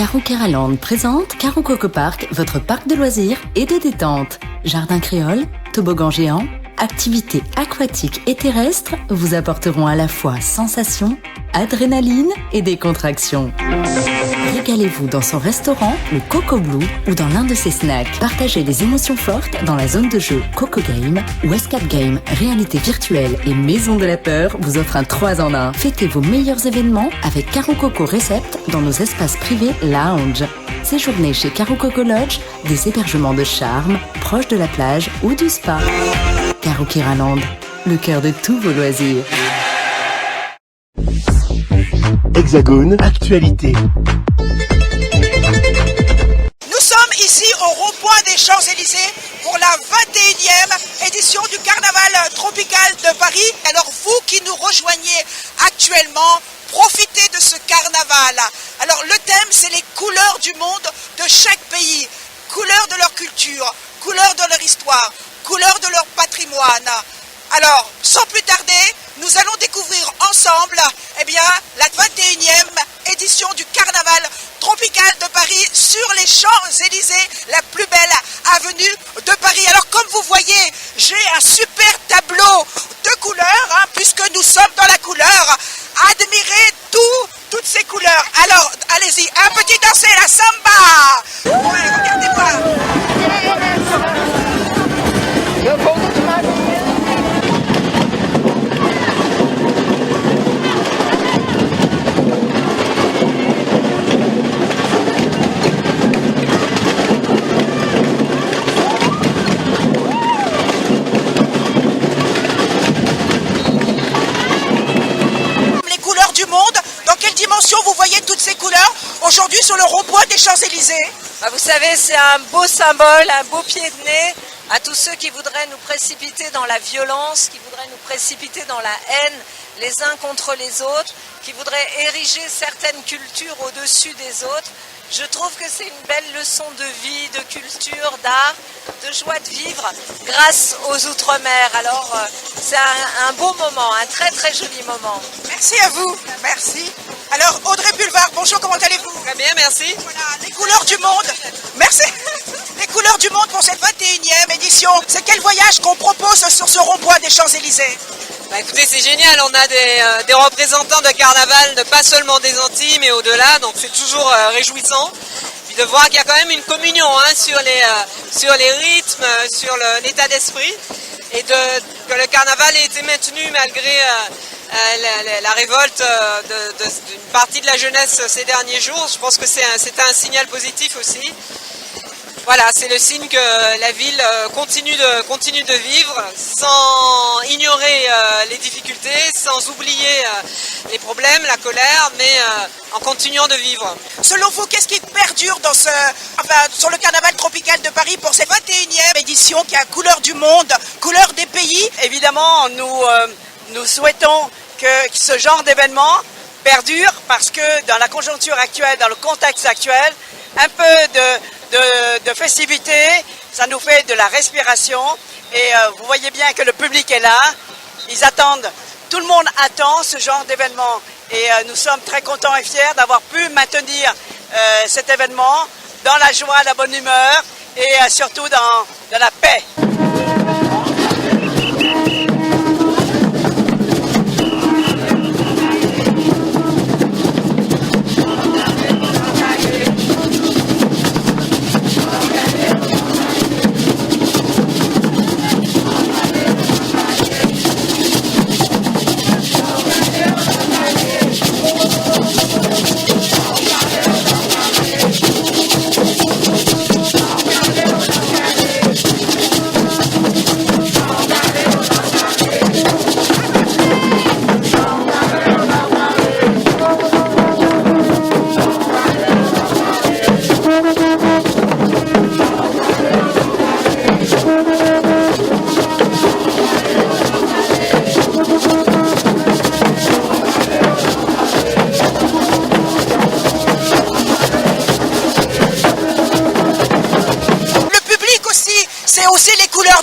Keraland présente Karo Coco Park, votre parc de loisirs et de détente. Jardin créole, toboggan géant, activités aquatiques et terrestres vous apporteront à la fois sensations, adrénaline et décontraction. Régalez-vous dans son restaurant, le Coco Blue, ou dans l'un de ses snacks. Partagez des émotions fortes dans la zone de jeu Coco Game, où Escape Game, réalité virtuelle et maison de la peur vous offre un 3 en 1. Fêtez vos meilleurs événements avec Karo Coco Recept dans nos espaces privés lounge. Séjournez chez Karo Coco Lodge, des hébergements de charme, proches de la plage ou du spa. Karo Keraland, le cœur de tous vos loisirs. Hexagone, actualité. Nous sommes ici au rond-point des Champs-Élysées pour la 21e édition du Carnaval tropical de Paris. Alors vous qui nous rejoignez actuellement, profitez de ce carnaval. Alors le thème, c'est les couleurs du monde de chaque pays. Couleurs de leur culture, couleurs de leur histoire, couleurs de leur patrimoine. Alors, sans plus tarder, nous allons découvrir ensemble la 21e édition du Carnaval tropical de Paris sur les Champs-Élysées, la plus belle avenue de Paris. Alors, comme vous voyez, j'ai un super tableau de couleurs, puisque nous sommes dans la couleur. Admirez toutes ces couleurs. Alors, allez-y, un petit danser, la samba. Ouais, regardez-moi. Vous voyez toutes ces couleurs aujourd'hui sur le rond-point des Champs-Élysées. Vous savez, c'est un beau symbole, un beau pied de nez à tous ceux qui voudraient nous précipiter dans la violence, qui voudraient nous précipiter dans la haine les uns contre les autres, qui voudraient ériger certaines cultures au-dessus des autres. Je trouve que c'est une belle leçon de vie, de culture, d'art, de joie de vivre grâce aux Outre-mer. Alors, c'est un beau moment, un très très joli moment. Merci à vous, merci. Alors, Audrey Pulvar, bonjour, comment allez-vous? Très bien, merci. Voilà, les couleurs du monde, merci. Les couleurs du monde pour cette 21e édition. C'est quel voyage qu'on propose sur ce rond-point des Champs-Élysées? Écoutez, c'est génial, on a des représentants de carnaval, de pas seulement des Antilles, mais au-delà, donc c'est toujours réjouissant. Puis de voir qu'il y a quand même une communion sur les rythmes, sur l'état d'esprit, et que le carnaval ait été maintenu malgré la révolte d'une partie de la jeunesse ces derniers jours. Je pense que c'était un signal positif aussi. Voilà, c'est le signe que la ville continue de vivre sans ignorer les difficultés, sans oublier les problèmes, la colère, mais en continuant de vivre. Selon vous, qu'est-ce qui perdure sur le Carnaval tropical de Paris pour cette 21e édition qui a couleur du monde, couleur des pays? Évidemment, nous souhaitons que ce genre d'événement perdure parce que dans la conjoncture actuelle, dans le contexte actuel, un peu de festivité, ça nous fait de la respiration et vous voyez bien que le public est là, ils attendent, tout le monde attend ce genre d'événement et nous sommes très contents et fiers d'avoir pu maintenir cet événement dans la joie, la bonne humeur et surtout dans la paix.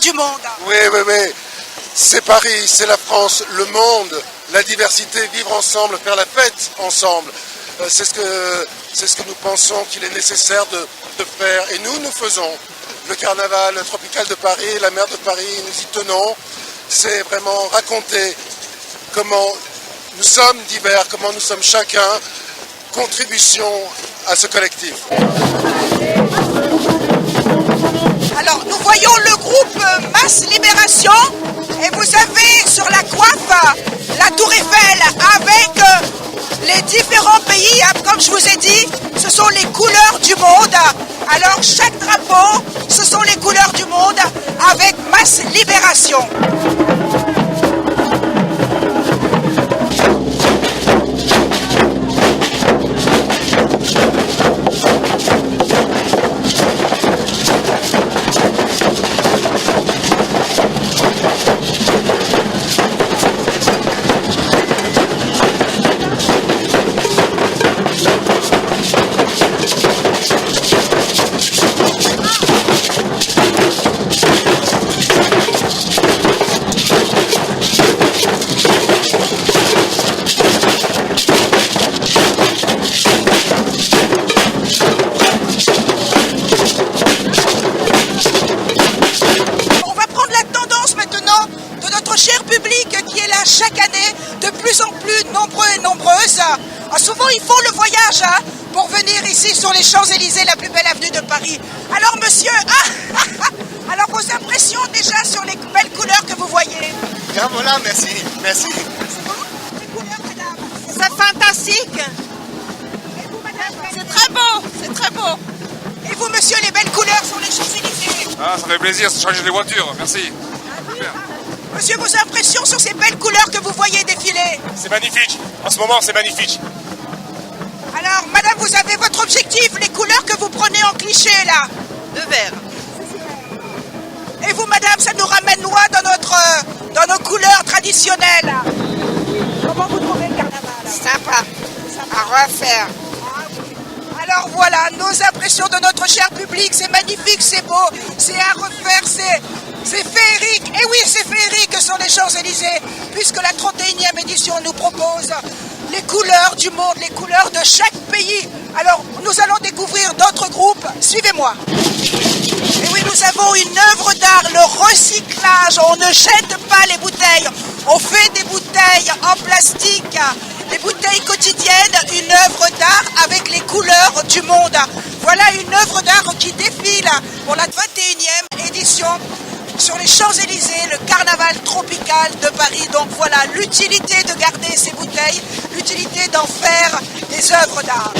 Du monde. Oui, c'est Paris, c'est la France, le monde, la diversité, vivre ensemble, faire la fête ensemble. C'est ce que C'est ce que nous pensons qu'il est nécessaire de faire. Et nous faisons. Le carnaval tropical de Paris, la mer de Paris, nous y tenons. C'est vraiment raconter comment nous sommes divers, comment nous sommes chacun contribution à ce collectif. Alors nous voyons le groupe Masse Libération et vous avez sur la coiffe la Tour Eiffel avec les différents pays, comme je vous ai dit, ce sont les couleurs du monde. Alors chaque drapeau, ce sont les couleurs du monde avec Masse Libération. Chaque année, de plus en plus nombreux et nombreuses. Souvent, ils font le voyage pour venir ici sur les Champs-Élysées, la plus belle avenue de Paris. Alors, monsieur, alors vos impressions déjà sur les belles couleurs que vous voyez? Bien, voilà, merci. Merci. Les couleurs, madame. C'est fantastique. Et vous, madame? C'est très beau, c'est très beau. Et vous, monsieur, les belles couleurs sur les Champs-Élysées? Ah, ça fait plaisir, ça change les voitures, merci. Super. Monsieur, vos impressions sur ces belles couleurs que vous voyez défiler? C'est magnifique, en ce moment c'est magnifique. Alors, madame, vous avez votre objectif, les couleurs que vous prenez en cliché, là? De vert. Et vous, madame, ça nous ramène loin dans nos couleurs traditionnelles. Comment vous trouvez le carnaval? Sympa. À refaire. Alors voilà, nos impressions de notre cher public, c'est magnifique, c'est beau, c'est à refaire, c'est féerique. Et oui, c'est féerique sur les Champs-Élysées, puisque la 31e édition nous propose les couleurs du monde, les couleurs de chaque pays. Alors, nous allons découvrir d'autres groupes. Suivez-moi. Et oui, nous avons une œuvre d'art, le recyclage. On ne jette pas les bouteilles, on fait des bouteilles en plastique. Les bouteilles quotidiennes, une œuvre d'art avec les couleurs du monde. Voilà une œuvre d'art qui défile pour la 21e édition sur les Champs-Élysées, le carnaval tropical de Paris. Donc voilà l'utilité de garder ces bouteilles, l'utilité d'en faire des œuvres d'art.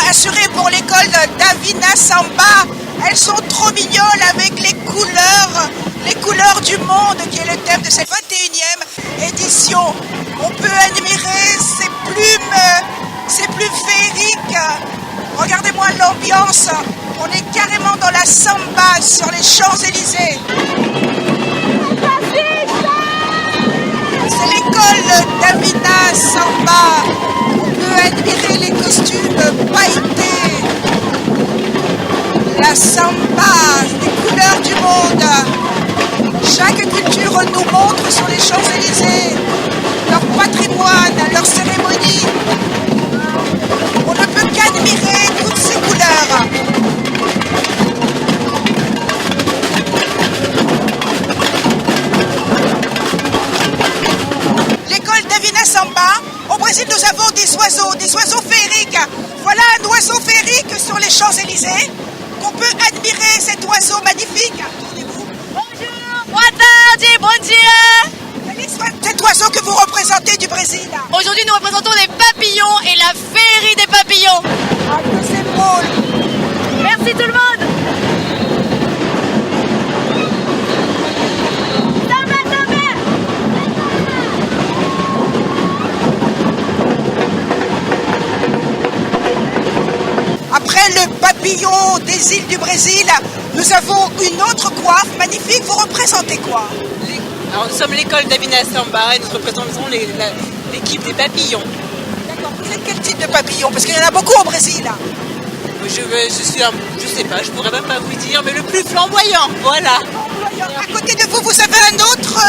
Assuré pour l'école Davina Samba. Elles sont trop mignonnes avec les couleurs du monde qui est le thème de cette 21e édition. On peut admirer ces plumes féeriques. Regardez-moi l'ambiance. On est carrément dans la samba sur les Champs-Élysées. C'est l'école l'école Davina Samba, on peut admirer les costumes pailletés, la samba, les couleurs du monde. Chaque culture nous montre sur les Champs-Élysées leur patrimoine, leur cérémonie. On ne peut qu'admirer toutes ces couleurs. L'école Davina Samba, au Brésil nous avons des oiseaux féeriques. Voilà un oiseau féerique sur les Champs-Élysées qu'on peut admirer, cet oiseau magnifique. Bonjour, boa tarde, bon dia. Cet oiseau que vous représentez du Brésil. Aujourd'hui, nous représentons les papillons et la féerie des papillons. Ah, que c'est beau. Merci tout le monde. Après le papillon des îles du Brésil, nous avons une autre coiffe magnifique. Vous représentez quoi? Alors, nous sommes l'école Davina Samba et nous représentons l'équipe des papillons. D'accord. Vous êtes quel type de papillon? Parce qu'il y en a beaucoup au Brésil. Je sais pas, je pourrais même pas vous dire, mais le plus flamboyant, voilà. À côté de vous, vous avez un autre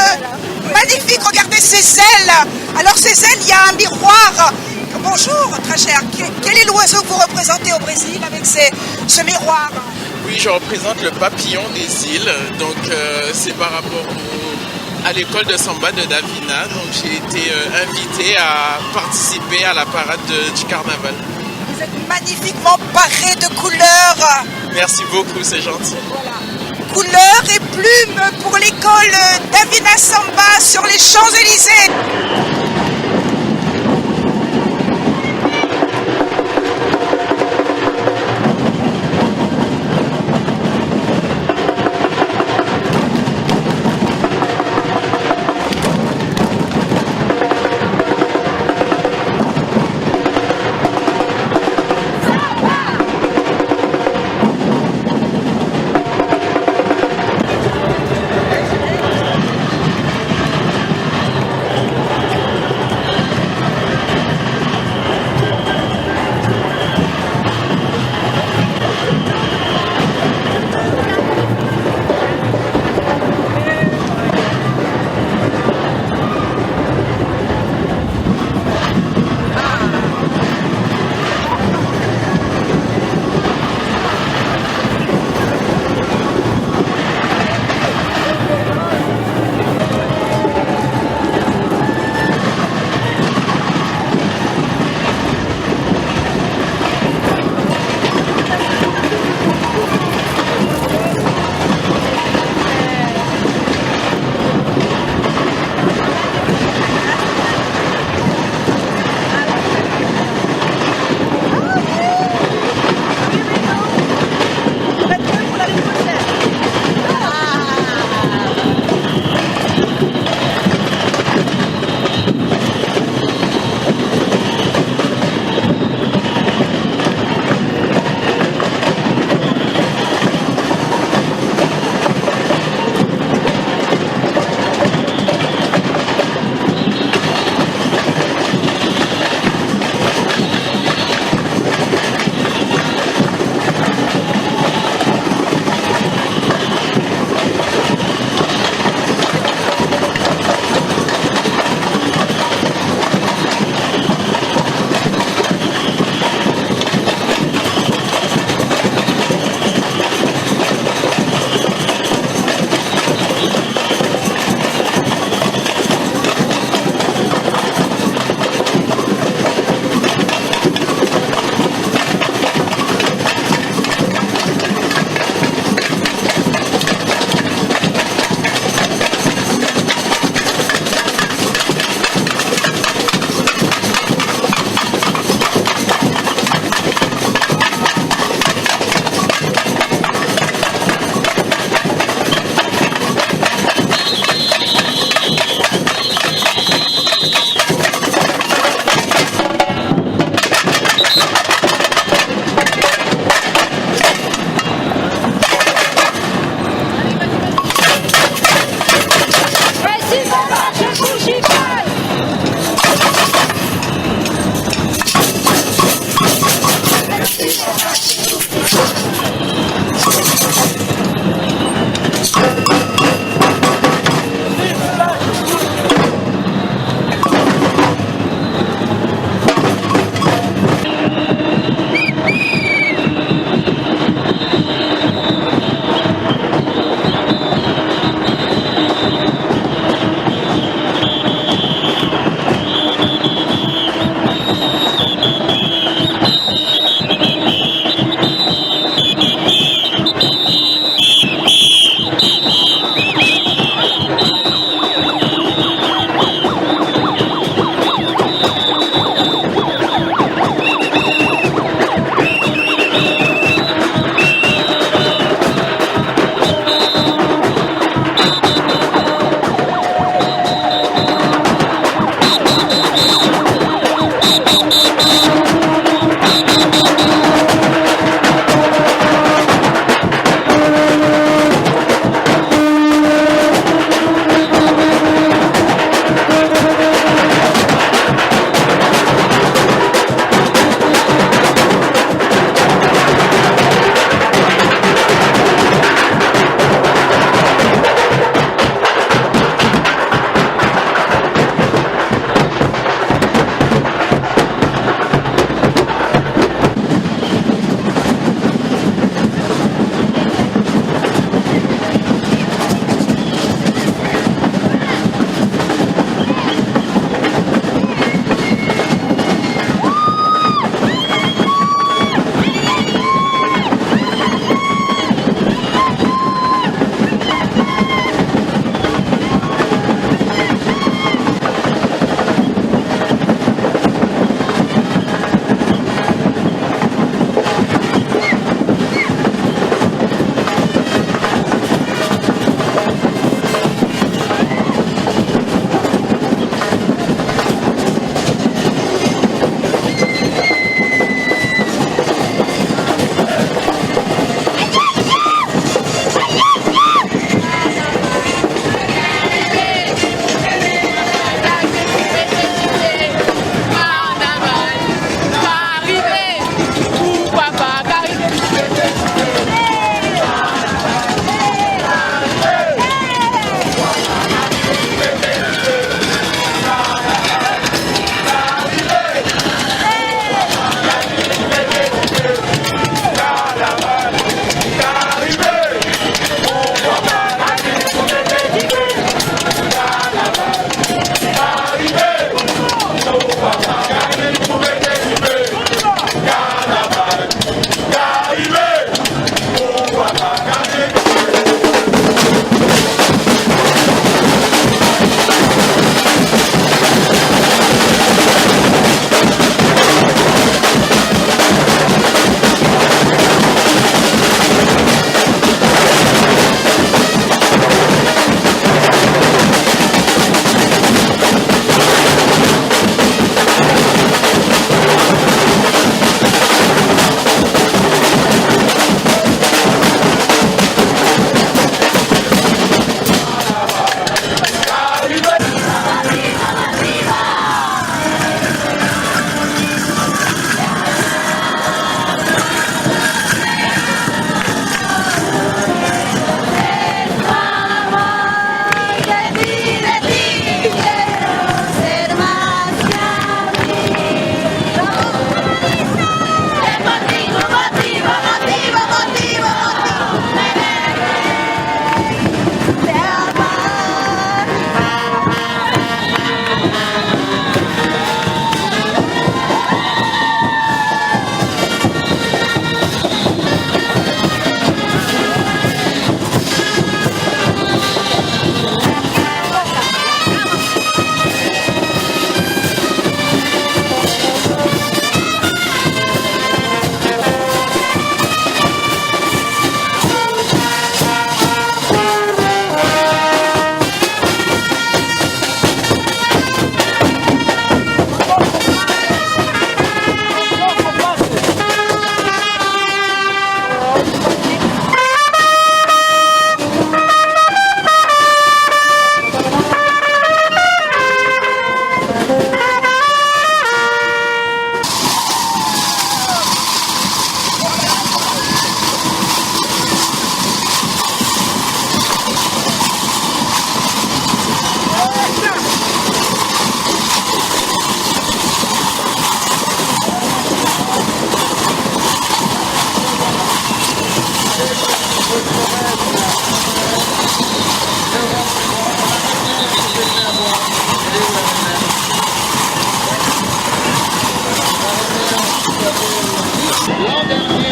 magnifique. Regardez ses ailes. Alors ces ailes, il y a un miroir. Bonjour, très cher. Quel est l'oiseau que vous représentez au Brésil avec ce miroir? Oui, je représente le papillon des îles. Donc c'est par rapport à l'école de samba de Davina. Donc j'ai été invité à participer à la parade du carnaval. Vous êtes magnifiquement paré de couleurs. Merci beaucoup, c'est gentil. Voilà. Couleurs et plumes pour l'école Davina Samba sur les Champs-Élysées.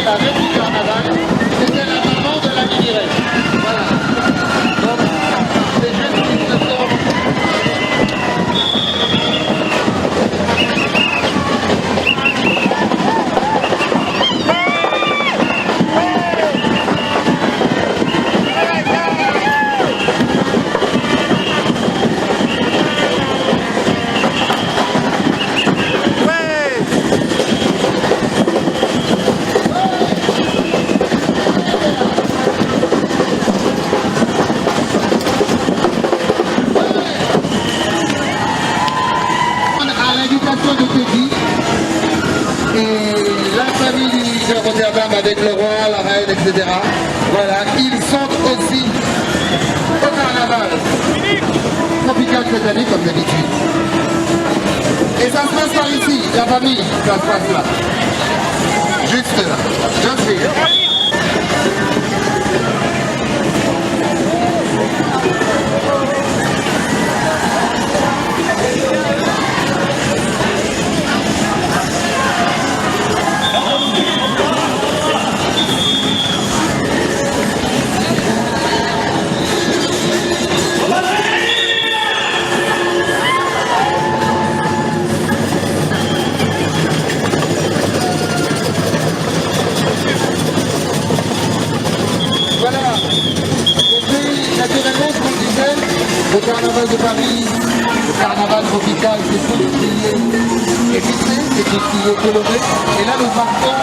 la veille du carnaval, c'était la maman de la minirette. Voilà. Donc, c'est juste une leçon. Avec le roi, la reine, etc. Voilà, ils sont aussi au carnaval tropical cette année comme d'habitude. Et ça se passe par ici, la famille, ça se passe là. Juste là, bien sûr. Le carnaval de Paris, le carnaval tropical, c'est tout ce qui est épicé, c'est tout ce qui est coloré. Et là, nous partons.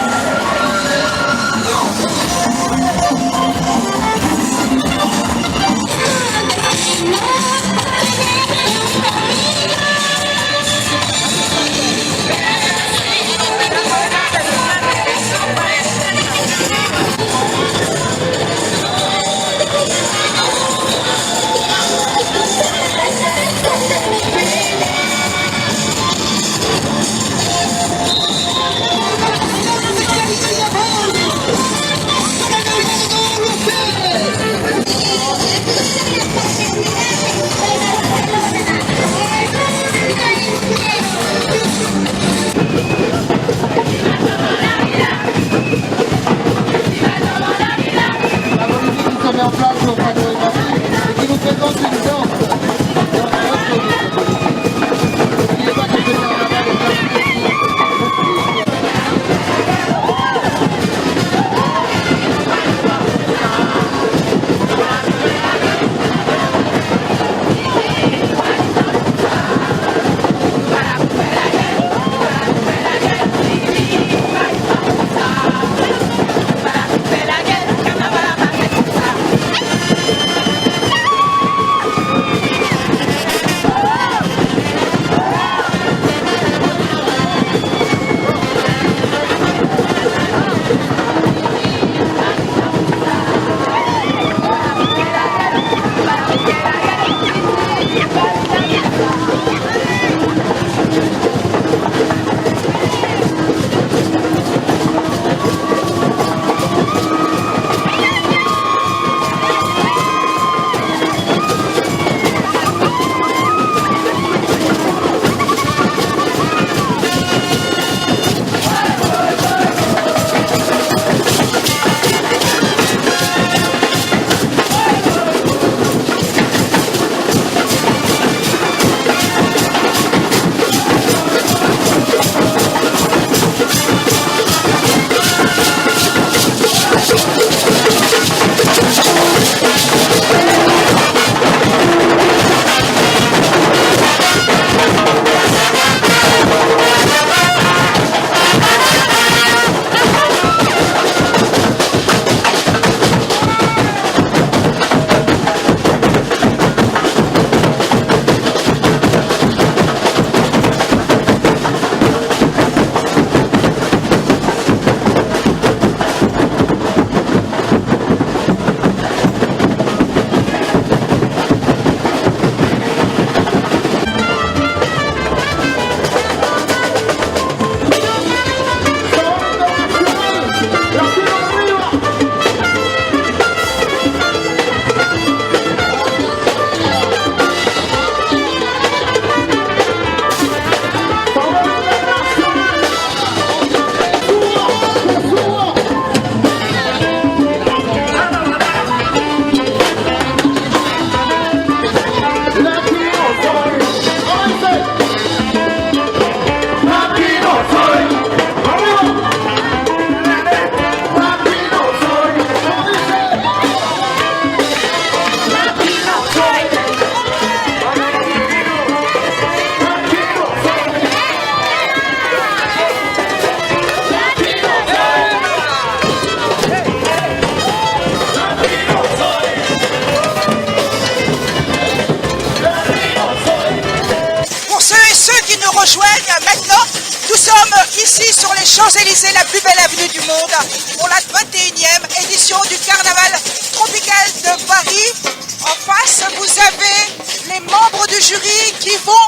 ici sur les Champs-Élysées, la plus belle avenue du monde, pour la 21e édition du Carnaval tropical de Paris. En face, vous avez les membres du jury qui vont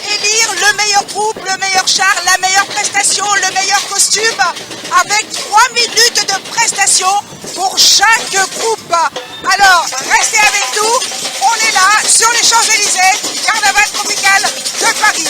élire le meilleur groupe, le meilleur char, la meilleure prestation, le meilleur costume, avec 3 minutes de prestation pour chaque groupe. Alors, restez avec nous, on est là sur les Champs-Élysées, Carnaval tropical de Paris.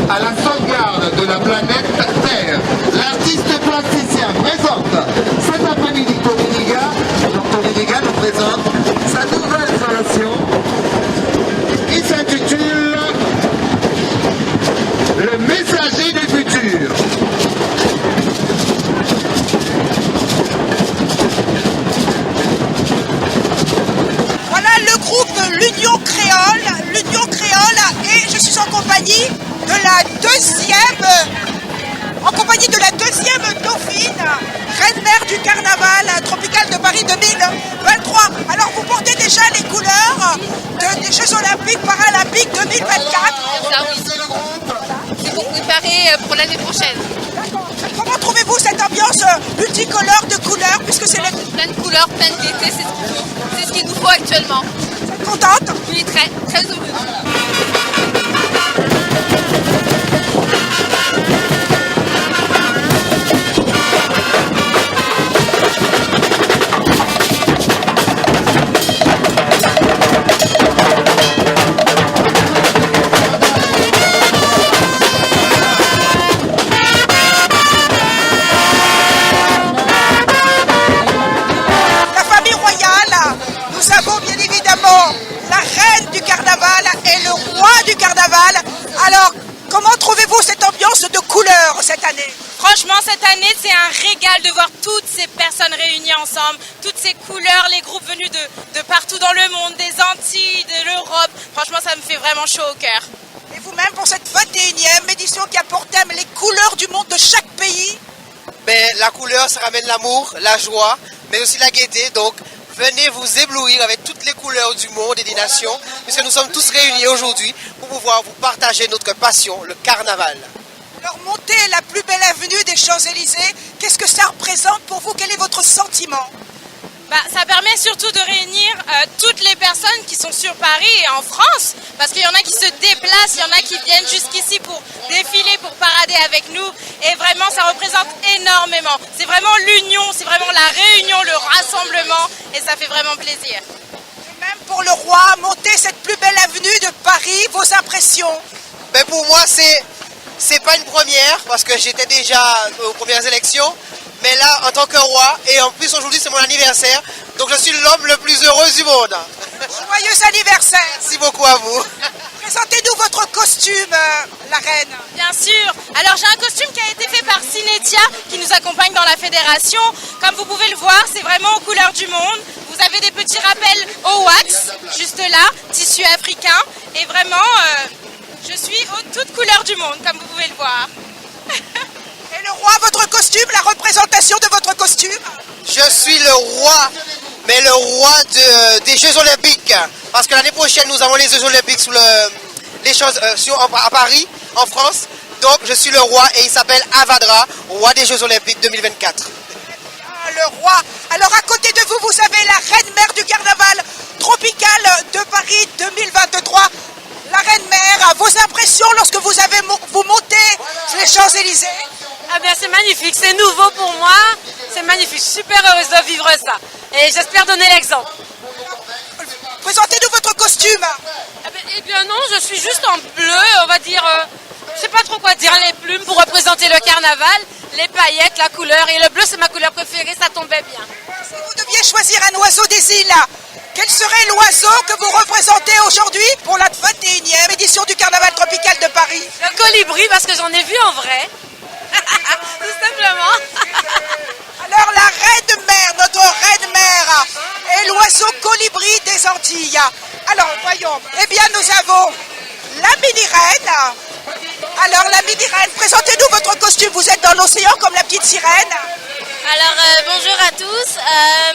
à la sauvegarde de la planète Terre. L'artiste plasticien présente cet après-midi Tominiga. Donc Tominiga nous présente sa nouvelle création qui s'intitule Le Messager du Futur. Voilà le groupe L'Union Créole, et je suis en compagnie de la deuxième dauphine, reine-mère du carnaval tropical de Paris 2023. Alors vous portez déjà les couleurs des Jeux Olympiques Paralympiques 2024. C'est pour préparer pour l'année prochaine. Comment trouvez-vous cette ambiance multicolore de couleurs, puisque c'est plein de couleurs, plein de gaieté, c'est ce qu'il nous faut actuellement. Vous êtes contente? Oui, très, très heureuse. Alors, comment trouvez-vous cette ambiance de couleurs cette année? Franchement, cette année, c'est un régal de voir toutes ces personnes réunies ensemble, toutes ces couleurs, les groupes venus de partout dans le monde, des Antilles, de l'Europe. Franchement, ça me fait vraiment chaud au cœur. Et vous-même, pour cette 21e édition qui a pour thème les couleurs du monde de chaque pays? La couleur, ça ramène l'amour, la joie, mais aussi la gaieté. Donc, venez vous éblouir avec toutes les couleurs du monde et des nations, puisque nous sommes tous réunis aujourd'hui pour pouvoir vous partager notre passion, le carnaval. Alors monter la plus belle avenue des Champs-Élysées, qu'est-ce que ça représente pour vous? Quel est votre sentiment? Ça permet surtout de réunir toutes les personnes qui sont sur Paris et en France, parce qu'il y en a qui se déplacent, il y en a qui viennent jusqu'ici pour défiler, pour parader avec nous, et vraiment ça représente énormément. C'est vraiment l'union, c'est vraiment la réunion, le rassemblement, et ça fait vraiment plaisir. Et même pour le roi, monter cette plus belle avenue de Paris, vos impressions? Pour moi, c'est pas une première, parce que j'étais déjà aux premières élections. Mais là, en tant que roi, et en plus aujourd'hui c'est mon anniversaire, donc je suis l'homme le plus heureux du monde. Joyeux anniversaire! Merci beaucoup à vous. Présentez-nous votre costume, la reine. Bien sûr. Alors j'ai un costume qui a été fait par Cinetia qui nous accompagne dans la fédération. Comme vous pouvez le voir, c'est vraiment aux couleurs du monde. Vous avez des petits rappels au wax, juste là, tissu africain. Et vraiment, je suis aux toutes couleurs du monde, comme vous pouvez le voir. Et le roi, votre costume, la représentation de votre costume? Je suis le roi, mais le roi des Jeux Olympiques. Parce que l'année prochaine, nous avons les Jeux Olympiques à Paris, en France. Donc, je suis le roi et il s'appelle Avadra, roi des Jeux Olympiques 2024. Ah, le roi. Alors, à côté de vous, vous avez la reine-mère du carnaval tropical de Paris 2023. La reine-mère, vos impressions lorsque vous montez sur les Champs-Élysées? Ah bien, c'est magnifique, c'est nouveau pour moi, c'est magnifique, je suis super heureuse de vivre ça. Et j'espère donner l'exemple. Présentez-nous votre costume. Eh bien non, je suis juste en bleu, on va dire, je sais pas trop quoi dire, les plumes pour représenter le carnaval, les paillettes, la couleur, et le bleu c'est ma couleur préférée, ça tombait bien. Si vous deviez choisir un oiseau des îles, quel serait l'oiseau que vous représentez aujourd'hui pour la 21e édition du Carnaval tropical de Paris? Le colibri, parce que j'en ai vu en vrai, tout simplement. Alors la reine-mère, notre reine-mère, est l'oiseau colibri des Antilles. Alors voyons, eh bien nous avons la mini-reine. Alors la mini-reine, présentez-nous votre costume, vous êtes dans l'océan comme la petite sirène. Alors bonjour à tous,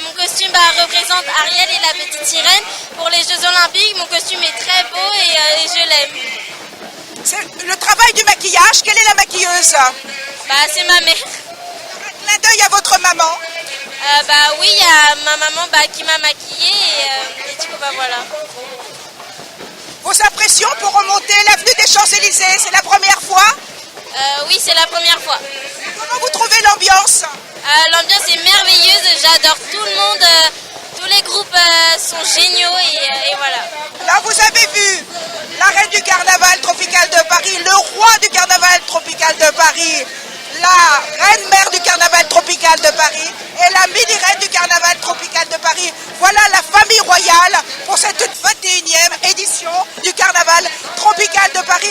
mon costume représente Ariel et la petite sirène pour les Jeux Olympiques. Mon costume est très beau et je l'aime. C'est le travail du maquillage, quelle est la maquilleuse? C'est ma mère. Un clin d'œil à votre maman. Oui, il y a ma maman qui m'a maquillée et du coup voilà. Vos impressions pour remonter l'avenue des Champs-Élysées, c'est la première fois? Oui, c'est la première fois. Comment vous trouvez l'ambiance? L'ambiance est merveilleuse, j'adore tout le monde, tous les groupes sont géniaux et voilà. Là vous avez vu la reine du carnaval tropical de Paris, le roi du carnaval tropical de Paris, la reine-mère du carnaval tropical de Paris et la mini-reine du carnaval tropical de Paris. Voilà la famille royale pour cette 21e édition du carnaval tropical de Paris.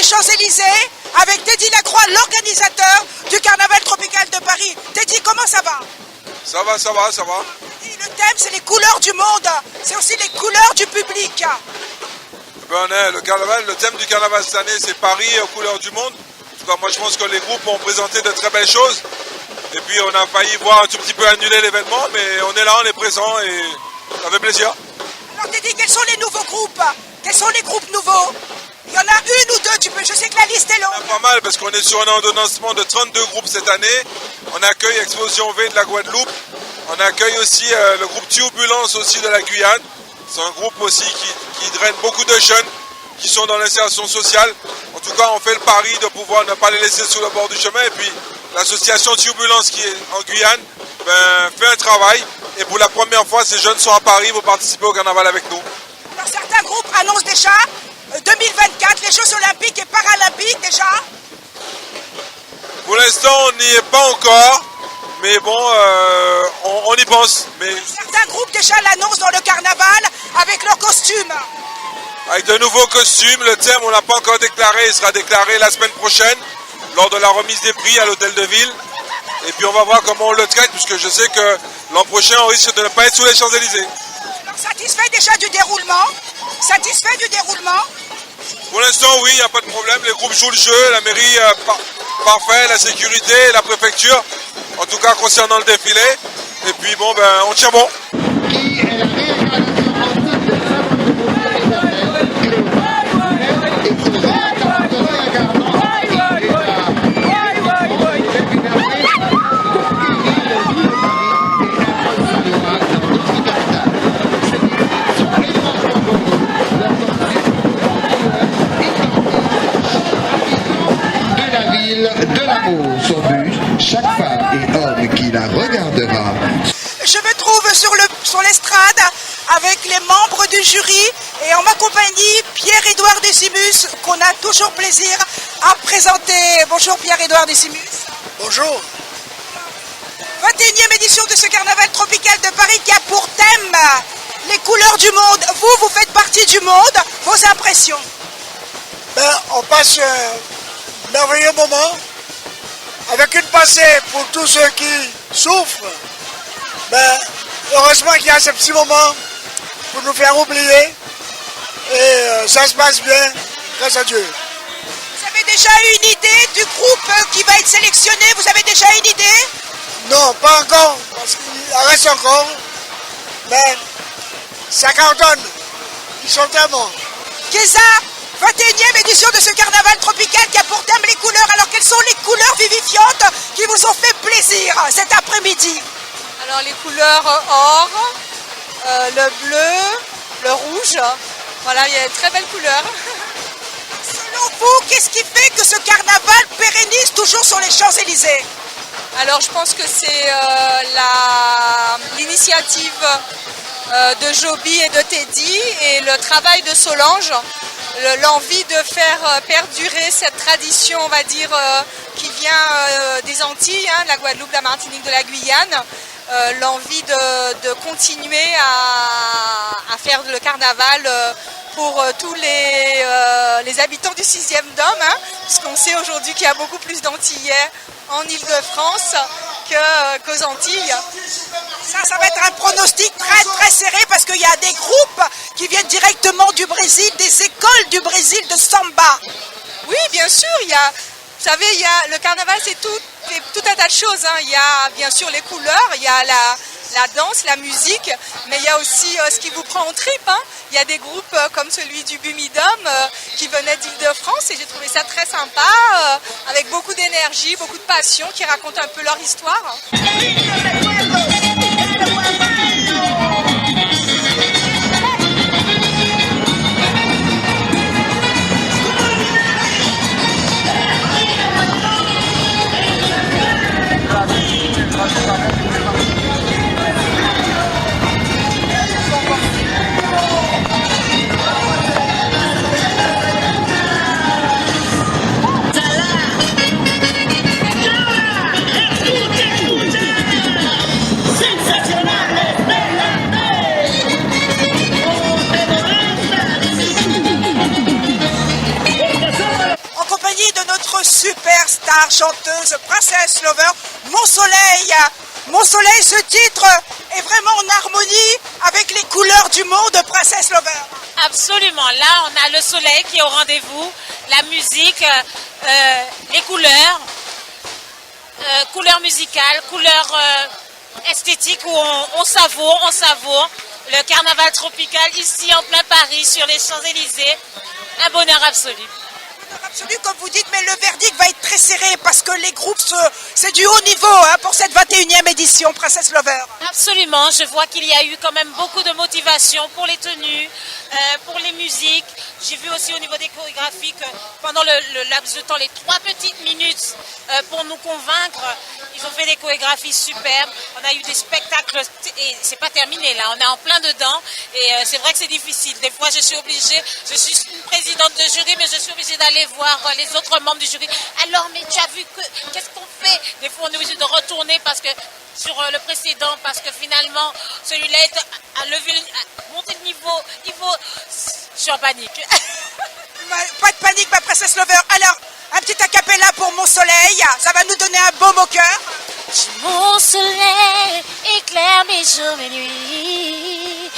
Champs-Élysées avec Teddy Lacroix, l'organisateur du Carnaval tropical de Paris. Teddy, comment ça va? Ça va, ça va, ça va. Et le thème, c'est les couleurs du monde. C'est aussi les couleurs du public. Ben, le carnaval, le thème du carnaval cette année, c'est Paris aux couleurs du monde. En tout cas, moi, je pense que les groupes ont présenté de très belles choses. Et puis, on a failli voir un tout petit peu annuler l'événement, mais on est là, on est présent et ça fait plaisir. Alors, Teddy, quels sont les nouveaux groupes? Quels sont les groupes nouveaux? Il y en a une ou deux, je sais que la liste est longue. Il y en a pas mal parce qu'on est sur un ordonnancement de 32 groupes cette année. On accueille Explosion V de la Guadeloupe. On accueille aussi le groupe Turbulence aussi de la Guyane. C'est un groupe aussi qui draine beaucoup de jeunes qui sont dans l'insertion sociale. En tout cas, on fait le pari de pouvoir ne pas les laisser sur le bord du chemin. Et puis, l'association Turbulence qui est en Guyane fait un travail. Et pour la première fois, ces jeunes sont à Paris pour participer au carnaval avec nous. Alors, certains groupes annoncent déjà 2024, les Jeux Olympiques et Paralympiques déjà. Pour l'instant, on n'y est pas encore. Mais bon, on y pense. Mais certains groupes déjà l'annoncent dans le carnaval avec leurs costumes. Avec de nouveaux costumes, le thème on l'a pas encore déclaré, il sera déclaré la semaine prochaine lors de la remise des prix à l'hôtel de ville. Et puis on va voir comment on le traite, puisque je sais que l'an prochain on risque de ne pas être sous les Champs-Élysées. Satisfait déjà du déroulement? Satisfait du déroulement? Pour l'instant oui, il n'y a pas de problème, les groupes jouent le jeu, la mairie parfait, la sécurité, la préfecture, en tout cas concernant le défilé. Et puis bon, ben on tient bon. De l'amour, son but, chaque femme et homme qui la regardera. Je me trouve sur l'estrade avec les membres du jury et en ma compagnie Pierre-Édouard Décimus, qu'on a toujours plaisir à présenter. Bonjour Pierre-Édouard Décimus. Bonjour. 21e édition de ce carnaval tropical de Paris qui a pour thème les couleurs du monde. Vous faites partie du monde, vos impressions? On passe un merveilleux moment avec une pensée pour tous ceux qui souffrent. Heureusement qu'il y a ce petit moment pour nous faire oublier et ça se passe bien, grâce à Dieu. Vous avez déjà une idée du groupe qui va être sélectionné? Vous avez déjà une idée? Non, pas encore, parce qu'il en reste encore, mais ça cartonne, ils sont tellement. Keza, 21e édition de ce carnaval tropical qui a pour thème les couleurs. Alors quelles sont les couleurs vivifiantes qui vous ont fait plaisir cet après-midi? Alors les couleurs or, le bleu, le rouge, voilà, il y a de très belles couleurs. Selon vous, qu'est-ce qui fait que ce carnaval pérennise toujours sur les Champs-Élysées? Alors je pense que c'est l'initiative de Joby et de Teddy et le travail de Solange, l'envie de faire perdurer cette tradition, on va dire, qui vient des Antilles, de la Guadeloupe, de la Martinique, de la Guyane. L'envie de continuer à faire le carnaval pour tous les habitants du 6e Dôme, puisqu'on sait aujourd'hui qu'il y a beaucoup plus d'Antillais en Île-de-France qu'aux Antilles. Ça va être un pronostic très très serré parce qu'il y a des groupes qui viennent directement du Brésil, des écoles du Brésil de samba. Oui, bien sûr, vous savez, le carnaval c'est tout un tas de choses. Il y a bien sûr les couleurs, il y a la danse, la musique, mais il y a aussi ce qui vous prend en tripes. Il y a des groupes comme celui du Bumidum qui venaient d'Île-de-France et j'ai trouvé ça très sympa, avec beaucoup d'énergie, beaucoup de passion, qui racontent un peu leur histoire. Superstar chanteuse, Princess Lover, Mon Soleil. Mon Soleil, ce titre est vraiment en harmonie avec les couleurs du monde, Princess Lover. Absolument, là on a le soleil qui est au rendez-vous, la musique, les couleurs, couleurs musicales, couleurs esthétiques où on savoure le carnaval tropical ici en plein Paris sur les Champs-Élysées, un bonheur absolu. Absolu, comme vous dites, mais le verdict va être très serré parce que les groupes, c'est du haut niveau pour cette 21e édition, Princess Lover. Absolument, je vois qu'il y a eu quand même beaucoup de motivation pour les tenues, pour les musiques. J'ai vu aussi au niveau des chorégraphies que pendant le laps de temps, les 3 petites minutes pour nous convaincre, ils ont fait des chorégraphies superbes. On a eu des spectacles et c'est pas terminé là, on est en plein dedans et c'est vrai que c'est difficile. Des fois je suis une présidente de jury, mais je suis obligée d'aller aller voir les autres membres du jury. Alors, mais tu as vu qu'est-ce qu'on fait? Des fois, on est obligé de retourner parce que sur le précédent, parce que finalement, celui-là a monté le niveau. Je suis en panique. Pas de panique, ma princesse Lover. Alors, un petit acapella pour Mon Soleil. Ça va nous donner un baume au cœur. Mon soleil éclaire mes jours, mes nuits.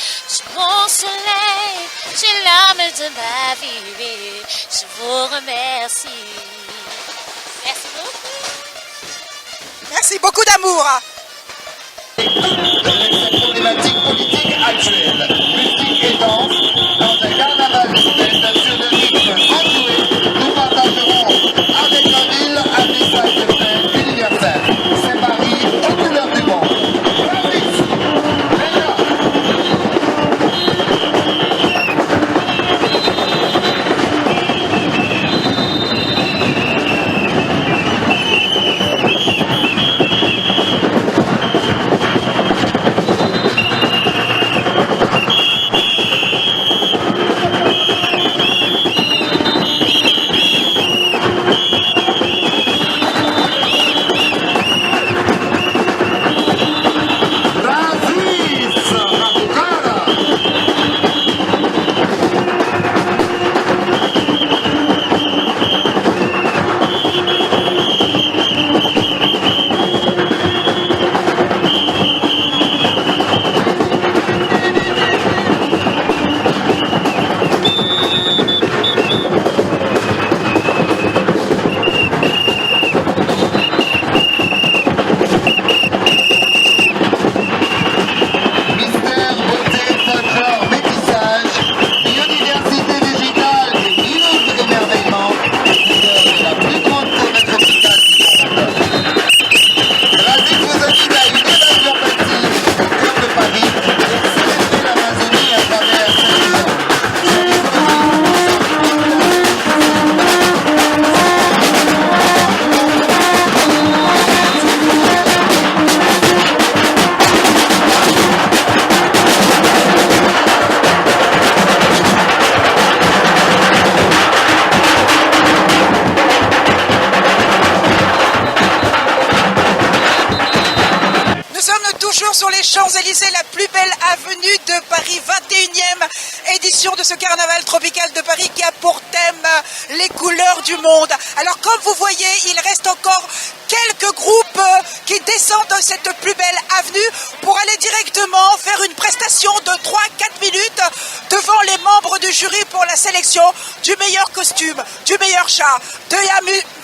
Mon soleil, j'ai l'âme de ma vie. Je vous remercie. Merci beaucoup. Merci beaucoup d'amour. Cette problématique politique actuelle, musique et danse, dans un carnaval d'Est sur le rythme enjoué, nous partagerons avec la ville un message de paix universel. C'est Paris aux couleurs du monde. Sur les Champs-Élysées, la plus belle avenue de Paris, 21e édition de ce carnaval tropical de Paris qui a pour thème les couleurs du monde. Alors comme vous voyez, il reste encore quelques groupes qui descendent de cette plus belle avenue pour aller directement faire une prestation de 3-4 minutes devant les membres du jury pour la sélection du meilleur costume, du meilleur chat, de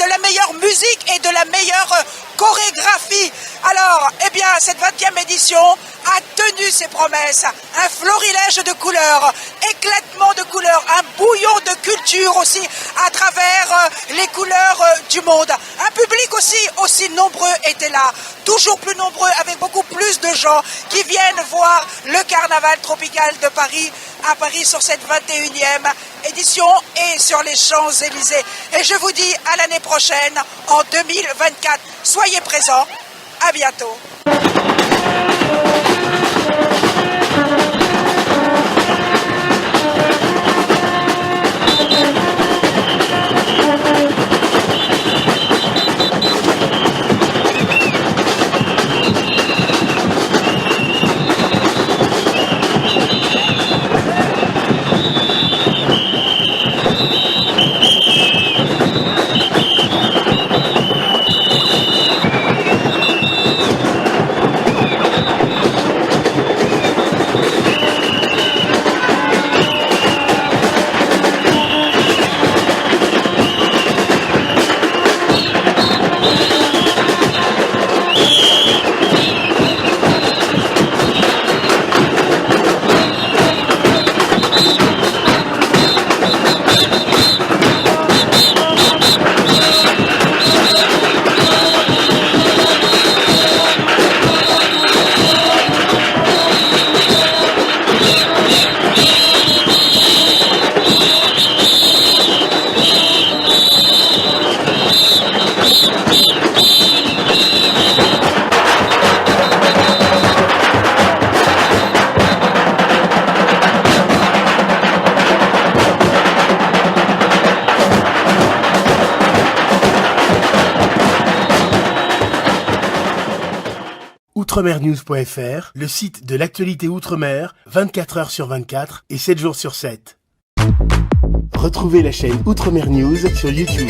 la meilleure musique et de la meilleure chorégraphie. Alors, eh bien, cette 20e édition a tenu ses promesses. Un florilège de couleurs, éclatement de couleurs, un bouillon de culture aussi à travers les couleurs du monde. Un public aussi nombreux était là, toujours plus nombreux, avec beaucoup plus de gens qui viennent voir le carnaval tropical de Paris, à Paris sur cette 21e édition et sur les Champs-Élysées. Et je vous dis à l'année prochaine, en 2024. Soyez présents. À bientôt. outremernews.fr, le site de l'actualité Outre-mer, 24 heures sur 24 et 7 jours sur 7. Retrouvez la chaîne Outremer News sur YouTube.